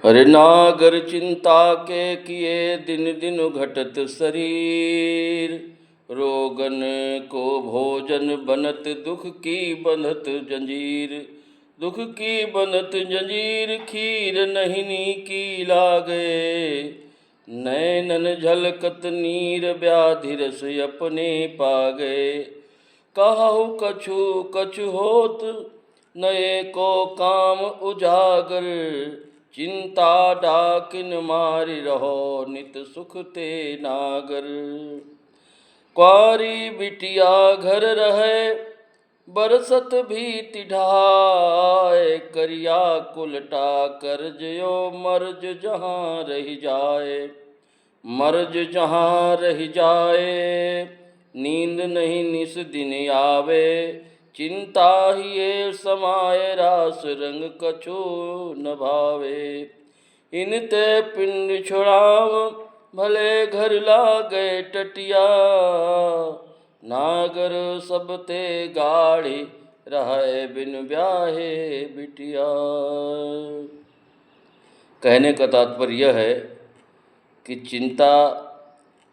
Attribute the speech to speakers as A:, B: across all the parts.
A: अरे नागर चिंता के किए दिन दिन घटत शरीर, रोगन को भोजन बनत दुख की बंधत जंजीर। दुख की बंधत जंजीर खीर नहिनी की लागे, नैनन झलकत नीर व्याधि रस अपने पागे। कहु कछु कछु होत नए को काम उजागर, चिंता डाकिन मारि रहो नित सुख ते नागर। क्वारी बिटिया घर रहे बरसत भीति ढाए, करिया कुलटा करजयो मर्ज जहाँ रह जाए। मर्ज जहाँ रह जाए नींद नहीं निस दिन आवे, चिंता ही ये समाये रास रंग कछु न भावे। इनते पिंड छुड़ाव भले घर लागे टटिया, नागर सब ते गाड़ी रहे बिन ब्याहे बिटिया। कहने का तात्पर्य यह है कि चिंता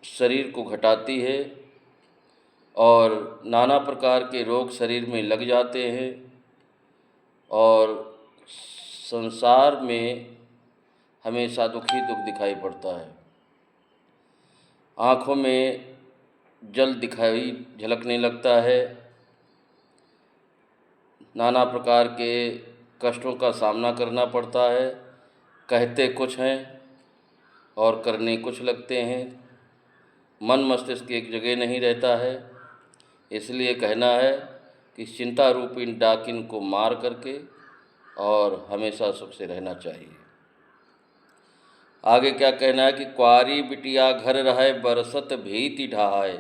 A: शरीर को घटाती है और नाना प्रकार के रोग शरीर में लग जाते हैं और संसार में हमेशा दुख ही दुख दिखाई पड़ता है। आँखों में जल दिखाई झलकने लगता है, नाना प्रकार के कष्टों का सामना करना पड़ता है। कहते कुछ हैं और करने कुछ लगते हैं, मन मस्तिष्क एक जगह नहीं रहता है। इसलिए कहना है कि चिंता रूपी डाकिन को मार करके और हमेशा सुख से रहना चाहिए। आगे क्या कहना है कि क्वारी बिटिया घर रहे बरसत भीति ढहाए।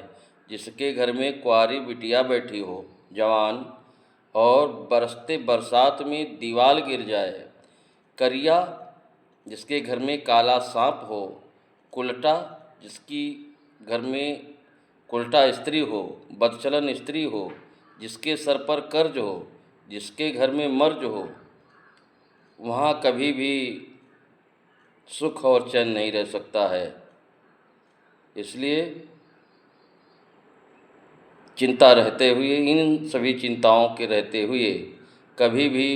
A: जिसके घर में क्वारी बिटिया बैठी हो जवान और बरसते बरसात में दीवाल गिर जाए, करिया जिसके घर में काला सांप हो, कुलटा जिसकी घर में कुलटा स्त्री हो, बदचलन स्त्री हो, जिसके सर पर कर्ज हो, जिसके घर में मर्ज हो, वहाँ कभी भी सुख और चैन नहीं रह सकता है। इसलिए चिंता रहते हुए, इन सभी चिंताओं के रहते हुए कभी भी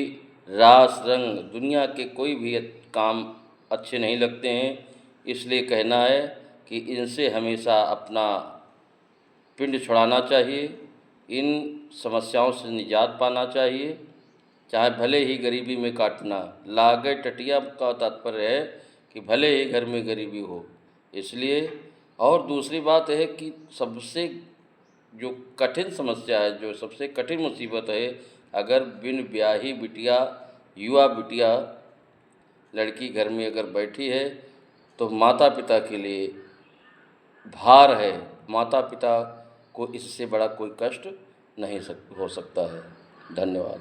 A: रास रंग दुनिया के कोई भी काम अच्छे नहीं लगते हैं। इसलिए कहना है कि इनसे हमेशा अपना पिंड छुड़ाना चाहिए, इन समस्याओं से निजात पाना चाहिए, चाहे भले ही गरीबी में काटना लागे टटिया का तात्पर्य है कि भले ही घर में गरीबी हो। इसलिए और दूसरी बात है कि सबसे जो कठिन समस्या है, जो सबसे कठिन मुसीबत है, अगर बिन ब्याही बिटिया, युवा बिटिया, लड़की घर में अगर बैठी है तो माता पिता के लिए भार है। माता पिता को इससे बड़ा कोई कष्ट नहीं हो सकता है। धन्यवाद।